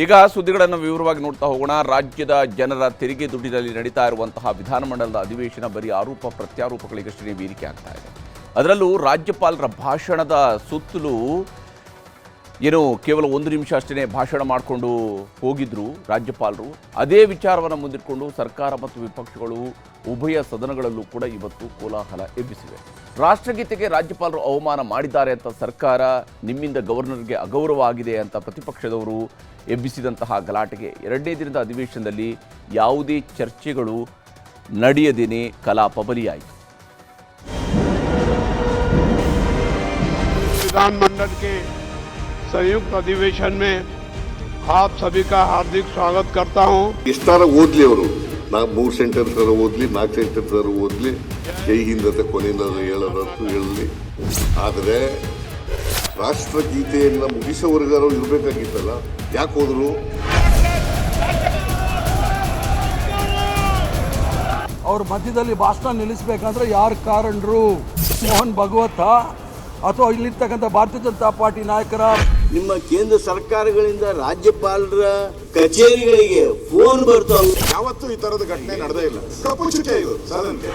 ಈಗ ಸುದ್ದಿಗಳನ್ನು ವಿವರವಾಗಿ ನೋಡ್ತಾ ಹೋಗೋಣ. ರಾಜ್ಯದ ಜನರ ತೆರಿಗೆ ದುಡ್ಡಿನಲ್ಲಿ ನಡೀತಾ ಇರುವಂತಹ ವಿಧಾನಮಂಡಲದ ಅಧಿವೇಶನ ಬರೀ ಆರೋಪ ಪ್ರತ್ಯಾರೋಪಗಳಿಗಷ್ಟೇ ವೇದಿಕೆ ಆಗ್ತಾ ಇದೆ. ಅದರಲ್ಲೂ ರಾಜ್ಯಪಾಲರ ಭಾಷಣದ ಸುತ್ತಲೂ ಏನು ಕೇವಲ 1 ನಿಮಿಷ ಅಷ್ಟೇ ಭಾಷಣ ಮಾಡಿಕೊಂಡು ಹೋಗಿದ್ರು ರಾಜ್ಯಪಾಲರು. ಅದೇ ವಿಚಾರವನ್ನು ಮುಂದಿಟ್ಕೊಂಡು ಸರ್ಕಾರ ಮತ್ತು ವಿಪಕ್ಷಗಳು ಉಭಯ ಸದನಗಳಲ್ಲೂ ಕೂಡ ಇವತ್ತು ಕೋಲಾಹಲ ಎಬ್ಬಿಸಿವೆ. ರಾಷ್ಟ್ರಗೀತೆಗೆ ರಾಜ್ಯಪಾಲರು ಅವಮಾನ ಮಾಡಿದ್ದಾರೆ ಅಂತ ಸರ್ಕಾರ, ನಿಮ್ಮಿಂದ ಗವರ್ನರ್ಗೆ ಅಗೌರವ ಆಗಿದೆ ಅಂತ ಪ್ರತಿಪಕ್ಷದವರು ಎಬ್ಬಿಸಿದಂತಹ ಗಲಾಟೆಗೆ 2ನೇ ದಿನದ ಅಧಿವೇಶನದಲ್ಲಿ ಯಾವುದೇ ಚರ್ಚೆಗಳು ನಡೆಯದೇನೆ ಕಲಾಪ ಬಲಿಯಾಯಿತು. विधानमंडल के संयुक्त अधिवेशन में आप सभी का हार्दिक स्वागत करता हूं। इष्टार ओदली ಅವರು 3 ಸೆಂಟೆನ್ಸ್ ಓದಲಿ 4 ಸೆಂಟೆನ್ಸ್ ಓದಲಿ ಜೈ ಹಿಂದ್ ಅಂತ ಕೊನೆಯಿಂದ ಹೇಳೋದಂತೂ ಹೇಳಲಿ. ಆದರೆ ರಾಷ್ಟ್ರಗೀತೆಯನ್ನು ಮುಗಿಸೋವರೆಗಾರು ಇರಬೇಕಾಗಿತ್ತಲ್ಲ, ಯಾಕೆ ಹೋದ್ರು? ಅವ್ರ ಮಧ್ಯದಲ್ಲಿ ಭಾಷಣ ನಿಲ್ಲಿಸಬೇಕಂದ್ರೆ ಯಾರು ಕಾರಣರು? ಮೋಹನ್ ಭಗವತ ಅಥವಾ ಇಲ್ಲಿರ್ತಕ್ಕಂಥ ಭಾರತೀಯ ಜನತಾ ಪಾರ್ಟಿ ನಾಯಕರ? ನಿಮ್ಮ ಕೇಂದ್ರ ಸರ್ಕಾರಗಳಿಂದ ರಾಜ್ಯಪಾಲರ ಕಚೇರಿಗಳಿಗೆ ಫೋನ್ ಬರ್ತಾವೆ. ಯಾವತ್ತೂ ಈ ತರದ ಘಟನೆ ನಡೆದೇ ಇಲ್ಲ. ಕಪ್ಪು ಚುಕ್ಕೆ ಇದು ಸದನಕ್ಕೆ.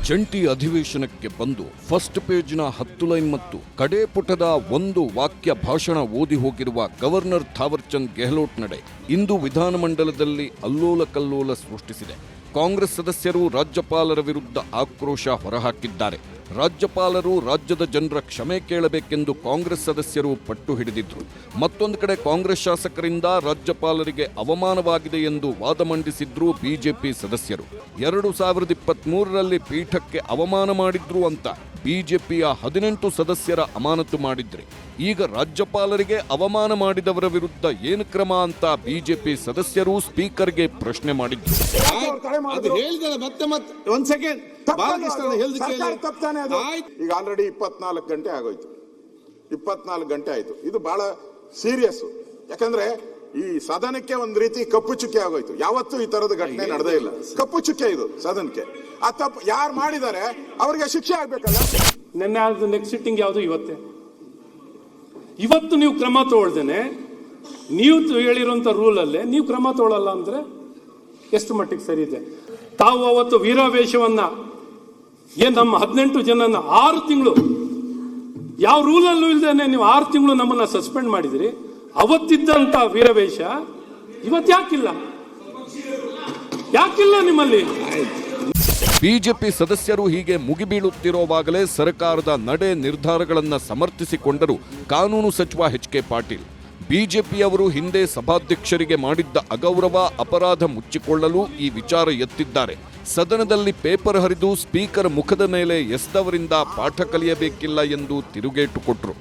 ಜಂಟಿ ಅಧಿವೇಶನಕ್ಕೆ ಬಂದು ಫಸ್ಟ್ ಪೇಜ್ನ 10 ಲೈನ್ ಮತ್ತು ಕಡೆ ಪುಟದ 1 ವಾಕ್ಯ ಭಾಷಣ ಓದಿ ಹೋಗಿರುವ ಗವರ್ನರ್ ಥಾವರ್ ಚಂದ್ ಗೆಹ್ಲೋಟ್ ನಡೆ ಇಂದು ವಿಧಾನಮಂಡಲದಲ್ಲಿ ಅಲ್ಲೋಲ ಕಲ್ಲೋಲ ಸೃಷ್ಟಿಸಿದೆ. ಕಾಂಗ್ರೆಸ್ ಸದಸ್ಯರು ರಾಜ್ಯಪಾಲರ ವಿರುದ್ಧ ಆಕ್ರೋಶ ಹೊರಹಾಕಿದ್ದಾರೆ. ರಾಜ್ಯಪಾಲರು ರಾಜ್ಯದ ಜನರ ಕ್ಷಮೆ ಕೇಳಬೇಕೆಂದು ಕಾಂಗ್ರೆಸ್ ಸದಸ್ಯರು ಪಟ್ಟು ಹಿಡಿದಿದ್ರು. ಮತ್ತೊಂದು ಕಡೆ ಕಾಂಗ್ರೆಸ್ ಶಾಸಕರಿಂದ ರಾಜ್ಯಪಾಲರಿಗೆ ಅವಮಾನವಾಗಿದೆ ಎಂದು ವಾದ ಮಂಡಿಸಿದ್ರು ಬಿಜೆಪಿ ಸದಸ್ಯರು. 2023ರಲ್ಲಿ ಪೀಠಕ್ಕೆ ಅವಮಾನ ಮಾಡಿದ್ರು ಅಂತ ಬಿಜೆಪಿಯ 18 ಸದಸ್ಯರ ಅಮಾನತು ಮಾಡಿದ್ರೆ, ಈಗ ರಾಜ್ಯಪಾಲರಿಗೆ ಅವಮಾನ ಮಾಡಿದವರ ವಿರುದ್ಧ ಏನು ಕ್ರಮ ಅಂತ ಬಿಜೆಪಿ ಸದಸ್ಯರು ಸ್ಪೀಕರ್ಗೆ ಪ್ರಶ್ನೆ ಮಾಡಿದ್ರು. ಈಗ ಆಲ್ರೆಡಿ 24 ಗಂಟೆ ಆಗೋಯ್ತು. 24 ಗಂಟೆ ಆಯ್ತು. ಇದು ಬಹಳ ಸೀರಿಯಸ್. ಯಾಕಂದ್ರೆ ಈ ಸದನಕ್ಕೆ ಒಂದ್ ರೀತಿ ಕಪ್ಪು ಚುಕ್ಕೆ ಆಗೋಯ್ತು. ಯಾವತ್ತೂ ಈ ತರದ ಘಟನೆ ನಡೆದೇ ಇಲ್ಲ. ಕಪ್ಪು ಚುಕ್ಕೆ ಇದು ಸದನಕ್ಕೆ. ಆ ತಪ್ಪು ಯಾರು ಮಾಡಿದ್ದಾರೆ ಅವರಿಗೆ ಶಿಕ್ಷೆ ಆಗ್ಬೇಕಲ್ಲ. ನಿನ್ನೆ ನೆಕ್ಸ್ಟ್ ಸಿಟ್ಟಿಂಗ್ ಯಾವುದು? ಇವತ್ತು ನೀವು ಕ್ರಮ ತಗೊಳ್ದೇನೆ, ನೀವು ಹೇಳಿರುವಂತ ರೂಲ್ ಅಲ್ಲೇ ನೀವು ಕ್ರಮ ತಗೊಳ್ಳಲ್ಲ ಅಂದ್ರೆ ಎಷ್ಟು ಮಟ್ಟಿಗೆ ಸರಿ ಇದೆ? ತಾವು ಅವತ್ತು ವೀರಾವೇಶವನ್ನ ನಮ್ಮ 18 ಜನನ 6 ತಿಂಗಳು ಯಾವ ರೂಲಲ್ಲೂ ಇಲ್ದೇನೆ ನೀವು 6 ತಿಂಗಳು ನಮ್ಮನ್ನ ಸಸ್ಪೆಂಡ್ ಮಾಡಿದಿರಿ. ಅವತ್ತಿದ್ದಂತ ವೀರವೇಶ ಇವತ್ತು ಯಾಕಿಲ್ಲ ನಿಮ್ಮಲ್ಲಿ? ಬಿಜೆಪಿ ಸದಸ್ಯರು ಹೀಗೆ ಮುಗಿಬೀಳುತ್ತಿರುವಾಗಲೇ ಸರ್ಕಾರದ ನಡೆ ನಿರ್ಧಾರಗಳನ್ನು ಸಮರ್ಥಿಸಿಕೊಂಡರು ಕಾನೂನು ಸಚಿವ ಎಚ್.ಕೆ. ಪಾಟೀಲ್. ಬಿಜೆಪಿಯವರು ಹಿಂದೆ ಸಭಾಧ್ಯಕ್ಷರಿಗೆ ಮಾಡಿದ್ದ ಅಗೌರವ ಅಪರಾಧ ಮುಚ್ಚಿಕೊಳ್ಳಲು ಈ ವಿಚಾರ ಎತ್ತಿದ್ದಾರೆ. ಸದನದಲ್ಲಿ ಪೇಪರ್ ಹರಿದು ಸ್ಪೀಕರ್ ಮುಖದ ಮೇಲೆ ಎಸೆದವರಿಂದ ಪಾಠ ಕಲಿಯಬೇಕಿಲ್ಲ ಎಂದು ತಿರುಗೇಟು ಕೊಟ್ಟರು.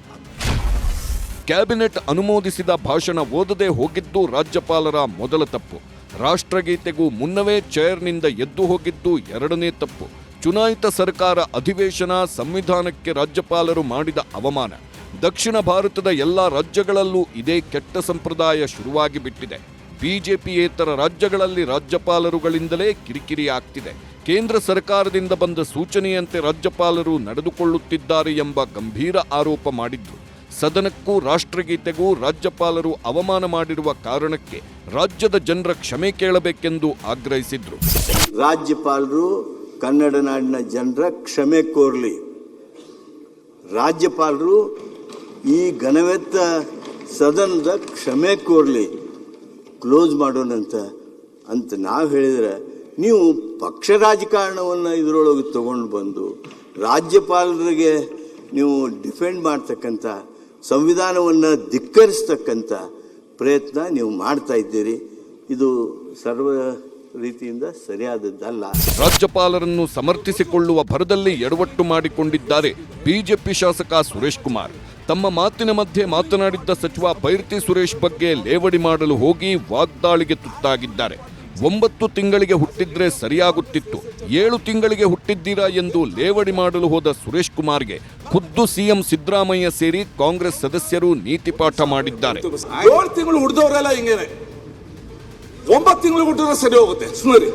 ಕ್ಯಾಬಿನೆಟ್ ಅನುಮೋದಿಸಿದ ಭಾಷಣ ಓದದೆ ಹೋಗಿದ್ದು ರಾಜ್ಯಪಾಲರ ಮೊದಲ ತಪ್ಪು. ರಾಷ್ಟ್ರಗೀತೆಗೂ ಮುನ್ನವೇ ಚೇರ್ನಿಂದ ಎದ್ದು ಹೋಗಿದ್ದು 2ನೇ ತಪ್ಪು. ಚುನಾಯಿತ ಸರ್ಕಾರ ಅಧಿವೇಶನ, ಸಂವಿಧಾನಕ್ಕೆ ರಾಜ್ಯಪಾಲರು ಮಾಡಿದ ಅವಮಾನ. ದಕ್ಷಿಣ ಭಾರತದ ಎಲ್ಲ ರಾಜ್ಯಗಳಲ್ಲೂ ಇದೇ ಕೆಟ್ಟ ಸಂಪ್ರದಾಯ ಶುರುವಾಗಿ ಬಿಟ್ಟಿದೆ. ಬಿಜೆಪಿಯೇತರ ರಾಜ್ಯಗಳಲ್ಲಿ ರಾಜ್ಯಪಾಲರುಗಳಿಂದಲೇ ಕಿರಿಕಿರಿ ಆಗ್ತಿದೆ. ಕೇಂದ್ರ ಸರ್ಕಾರದಿಂದ ಬಂದ ಸೂಚನೆಯಂತೆ ರಾಜ್ಯಪಾಲರು ನಡೆದುಕೊಳ್ಳುತ್ತಿದ್ದಾರೆ ಎಂಬ ಗಂಭೀರ ಆರೋಪ ಮಾಡಿದ್ರು. ಸದನಕ್ಕೂ ರಾಷ್ಟ್ರಗೀತೆಗೂ ರಾಜ್ಯಪಾಲರು ಅವಮಾನ ಮಾಡಿರುವ ಕಾರಣಕ್ಕೆ ರಾಜ್ಯದ ಜನರ ಕ್ಷಮೆ ಕೇಳಬೇಕೆಂದು ಆಗ್ರಹಿಸಿದ್ರು. ರಾಜ್ಯಪಾಲರು ಕನ್ನಡ ನಾಡಿನ ಜನರ ಕ್ಷಮೆ ಕೋರ್ಲಿ. ರಾಜ್ಯಪಾಲರು ಈ ಘನವೆತ್ತ ಸದನದ ಕ್ಷಮೆ ಕೋರ್ಲಿ. ಕ್ಲೋಸ್ ಮಾಡೋಣಂತ ನಾವು ಹೇಳಿದ್ರೆ ನೀವು ಪಕ್ಷ ರಾಜಕಾರಣವನ್ನು ಇದರೊಳಗೆ ತಗೊಂಡು ಬಂದು ರಾಜ್ಯಪಾಲರಿಗೆ ನೀವು ಡಿಫೆಂಡ್ ಮಾಡ್ತಕ್ಕಂಥ, ಸಂವಿಧಾನವನ್ನು ಧಿಕ್ಕರಿಸ್ತಕ್ಕಂಥ ಪ್ರಯತ್ನ ನೀವು ಮಾಡ್ತಾ ಇದ್ದೀರಿ. ಇದು ಸರ್ವ ರೀತಿಯಿಂದ ಸರಿಯಾದದ್ದಲ್ಲ. ರಾಜ್ಯಪಾಲರನ್ನು ಸಮರ್ಥಿಸಿಕೊಳ್ಳುವ ಭರದಲ್ಲಿ ಎಡವಟ್ಟು ಮಾಡಿಕೊಂಡಿದ್ದಾರೆ ಬಿಜೆಪಿ ಶಾಸಕ ಸುರೇಶ್ ಕುಮಾರ್. ತಮ್ಮ ಮಾತಿನ ಮಧ್ಯೆ ಮಾತನಾಡಿದ್ದ ಸಚಿವ ಬೈರತಿ ಸುರೇಶ್ ಬಗ್ಗೆ ಲೇವಡಿ ಮಾಡಲು ಹೋಗಿ ವಾಗ್ದಾಳಿಗೆ ತುತ್ತಾಗಿದ್ದಾರೆ. 9 ತಿಂಗಳಿಗೆ ಹುಟ್ಟಿದ್ರೆ ಸರಿಯಾಗುತ್ತಿತ್ತು, 7 ತಿಂಗಳಿಗೆ ಹುಟ್ಟಿದ್ದೀರಾ ಎಂದು ಲೇವಡಿ ಮಾಡಲು ಹೋದ ಸುರೇಶ್ ಕುಮಾರ್ಗೆ ಖುದ್ದು ಸಿಎಂ ಸಿದ್ದರಾಮಯ್ಯ ಸೇರಿ ಕಾಂಗ್ರೆಸ್ ಸದಸ್ಯರು ನೀತಿ ಪಾಠ ಮಾಡಿದ್ದಾರೆ. 7 ತಿಂಗಳು ಹುಟ್ಟಿದವರೆಲ್ಲ ಹಿಂಗೇನೆ, 9 ತಿಂಗಳು ಹುಟ್ಟಿದ್ರೆ ಸರಿ ಹೋಗುತ್ತೆ. ಸುಮ್ಮನೆ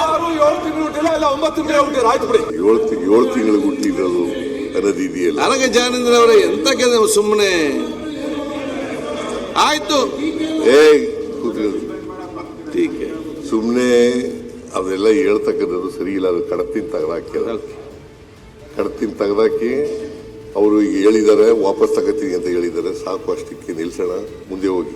ಯಾರು 7 ತಿಂಗಳು ಹುಟ್ಟಿಲ್ಲ, ಇಲ್ಲ 9 ತಿಂಗಳು ಹುಟ್ಟಿದ್ರೆ ಆಯ್ತು ಬಿಡಿ. 7 ತಿಂಗಳು ಹುಟ್ಟಿರೋದು ಅನ್ನೋದಿದೆಯಲ್ಲ. ನನಗೆ ಜಾನೇಂದ್ರ ಅವರೇ ಎಂತ ಸುಮ್ಮನೆ ಆಯ್ತು ಸುಮ್ಮನೆ ಅದೆಲ್ಲ ಹೇಳ್ತಕ್ಕಂಥದ್ದು ಸರಿ ಇಲ್ಲ. ಅದು ಕಡತಿನ ತೆಗೆದಾಕಿ ಅವರು ಈಗ ಹೇಳಿದ್ದಾರೆ, ವಾಪಸ್ ತಗೋತೀನಿ ಅಂತ ಹೇಳಿದ್ದಾರೆ. ಸಾಕು, ಅಷ್ಟಕ್ಕೆ ನಿಲ್ಸೋಣ, ಮುಂದೆ ಹೋಗಿ.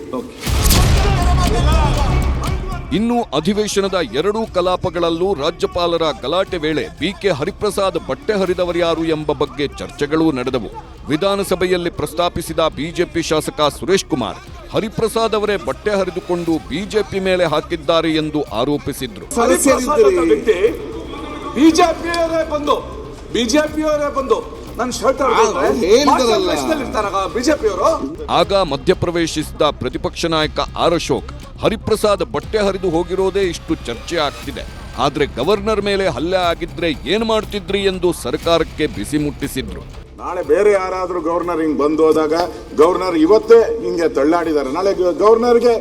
ಇನ್ನು ಅಧಿವೇಶನದ ಎರಡೂ ಕಲಾಪಗಳಲ್ಲೂ ರಾಜ್ಯಪಾಲರ ಗಲಾಟೆ ವೇಳೆ ಬಿಕೆ ಹರಿಪ್ರಸಾದ್ ಬಟ್ಟೆ ಹರಿದವರ್ಯಾರು ಎಂಬ ಬಗ್ಗೆ ಚರ್ಚೆಗಳೂ ನಡೆದವು. ವಿಧಾನಸಭೆಯಲ್ಲಿ ಪ್ರಸ್ತಾಪಿಸಿದ ಬಿಜೆಪಿ ಶಾಸಕ ಸುರೇಶ್ ಕುಮಾರ್ ಹರಿಪ್ರಸಾದ್ ಅವರೇ ಬಟ್ಟೆ ಹರಿದುಕೊಂಡು ಬಿಜೆಪಿ ಮೇಲೆ ಹಾಕಿದ್ದಾರೆ ಎಂದು ಆರೋಪಿಸಿದ್ರು. ಆಗ ಮಧ್ಯಪ್ರವೇಶಿಸಿದ ಪ್ರತಿಪಕ್ಷ ನಾಯಕ ಆರ್ ಅಶೋಕ್, ಹರಿಪ್ರಸಾದ್ ಬಟ್ಟೆ ಹರಿದು ಹೋಗಿರೋದೇ ಇಷ್ಟು ಚರ್ಚೆ ಆಗ್ತಿದೆ, ಆದ್ರೆ ಗವರ್ನರ್ ಮೇಲೆ ಹಲ್ಲೆ ಆಗಿದ್ರೆ ಏನ್ ಮಾಡ್ತಿದ್ರಿ ಎಂದು ಸರ್ಕಾರಕ್ಕೆ ಬಿಸಿ ಮುಟ್ಟಿಸಿದ್ರು. ನಾಳೆ ಬೇರೆ ಯಾರಾದ್ರೂ ಗವರ್ನರ್ ಹಿಂಗ್ ಬಂದು ಹೋದಾಗ ಗವರ್ನರ್ ಇವತ್ತೇ ಹಿಂಗೆ ತಳ್ಳಾಡಿದ್ದಾರೆ, ನಾಳೆ ಗವರ್ನರ್ಗೆ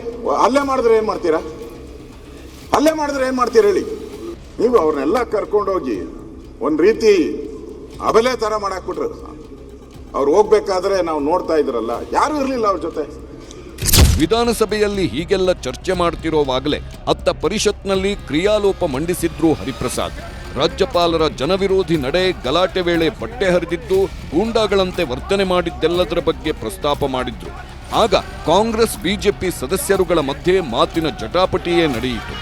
ಹಲ್ಲೆ ಮಾಡಿದ್ರೆ ಏನ್ ಮಾಡ್ತೀರಾ? ಹಲ್ಲೆ ಮಾಡಿದ್ರೆ ಏನ್ ಮಾಡ್ತೀರಾ ಹೇಳಿ? ನೀವು ಅವ್ರನ್ನೆಲ್ಲ ಕರ್ಕೊಂಡೋಗಿ ಒಂದ್ ರೀತಿ ಅಬಲೆ ತರ ಮಾಡಾಕ್ಬಿಟ್ರು. ಅವ್ರು ಹೋಗ್ಬೇಕಾದ್ರೆ ನಾವು ನೋಡ್ತಾ ಇದ್ರಲ್ಲ, ಯಾರು ಇರ್ಲಿಲ್ಲ ಅವ್ರ ಜೊತೆ. ವಿಧಾನಸಭೆಯಲ್ಲಿ ಹೀಗೆಲ್ಲ ಚರ್ಚೆ ಮಾಡ್ತಿರೋವಾಗಲೇ ಅತ್ತ ಪರಿಷತ್ನಲ್ಲಿ ಕ್ರಿಯಾಲೋಪ ಮಂಡಿಸಿದ್ರು ಹರಿಪ್ರಸಾದ್. ರಾಜ್ಯಪಾಲರ ಜನವಿರೋಧಿ ನಡೆ, ಗಲಾಟೆ ವೇಳೆ ಬಟ್ಟೆ ಹರಿದಿದ್ದು, ಗೂಂಡಾಗಳಂತೆ ವರ್ತನೆ ಮಾಡಿದ್ದೆಲ್ಲದರ ಬಗ್ಗೆ ಪ್ರಸ್ತಾಪ ಮಾಡಿದ್ರು. ಆಗ ಕಾಂಗ್ರೆಸ್ ಬಿಜೆಪಿ ಸದಸ್ಯರುಗಳ ಮಧ್ಯೆ ಮಾತಿನ ಜಟಾಪಟಿಯೇ ನಡೆಯಿತು.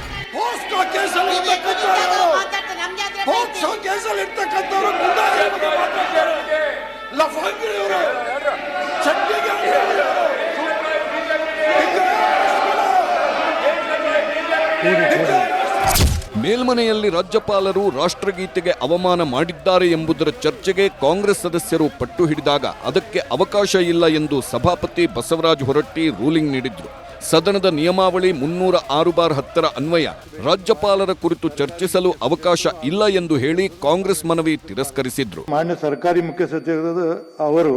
ಮೇಲ್ಮನೆಯಲ್ಲಿ ರಾಜ್ಯಪಾಲರು ರಾಷ್ಟ್ರಗೀತೆಗೆ ಅವಮಾನ ಮಾಡಿದ್ದಾರೆ ಎಂಬುದರ ಚರ್ಚೆಗೆ ಕಾಂಗ್ರೆಸ್ ಸದಸ್ಯರು ಪಟ್ಟು ಹಿಡಿದಾಗ ಅದಕ್ಕೆ ಅವಕಾಶ ಇಲ್ಲ ಎಂದು ಸಭಾಪತಿ ಬಸವರಾಜ ಹೊರಟ್ಟಿ ರೂಲಿಂಗ್ ನೀಡಿದ್ರು. ಸದನದ ನಿಯಮಾವಳಿ 306/10 ಅನ್ವಯ ರಾಜ್ಯಪಾಲರ ಕುರಿತು ಚರ್ಚಿಸಲು ಅವಕಾಶ ಇಲ್ಲ ಎಂದು ಹೇಳಿ ಕಾಂಗ್ರೆಸ್ ಮನವಿ ತಿರಸ್ಕರಿಸಿದ್ರು. ಮಾನ್ಯ ಸರ್ಕಾರಿ ಮುಖ್ಯ ಸಚಿವರು ಅವರು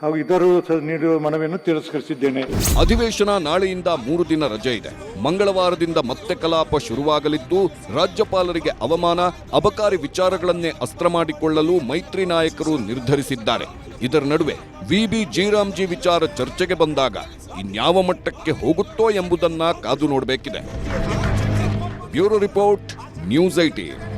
ಹಾಗೂ ಇತರರು ನೀಡುವ ಮನವಿಯನ್ನು ತಿರಸ್ಕರಿಸಿದ್ದೇನೆ. ಅಧಿವೇಶನ ನಾಳೆಯಿಂದ 3 ದಿನ ರಜೆ ಇದೆ. ಮಂಗಳವಾರದಿಂದ ಮತ್ತೆ ಕಲಾಪ ಶುರುವಾಗಲಿದ್ದು, ರಾಜ್ಯಪಾಲರಿಗೆ ಅವಮಾನ, ಅಬಕಾರಿ ವಿಚಾರಗಳನ್ನೇ ಅಸ್ತ್ರ ಮಾಡಿಕೊಳ್ಳಲು ಮೈತ್ರಿ ನಾಯಕರು ನಿರ್ಧರಿಸಿದ್ದಾರೆ. ಇದರ ನಡುವೆ ವಿಬಿ ಜೀರಾಮ್ಜಿ ವಿಚಾರ ಚರ್ಚೆಗೆ ಬಂದಾಗ ಇನ್ಯಾವ ಮಟ್ಟಕ್ಕೆ ಹೋಗುತ್ತೋ ಎಂಬುದನ್ನ ಕಾದು ನೋಡಬೇಕಿದೆ. Bureau report, news 18.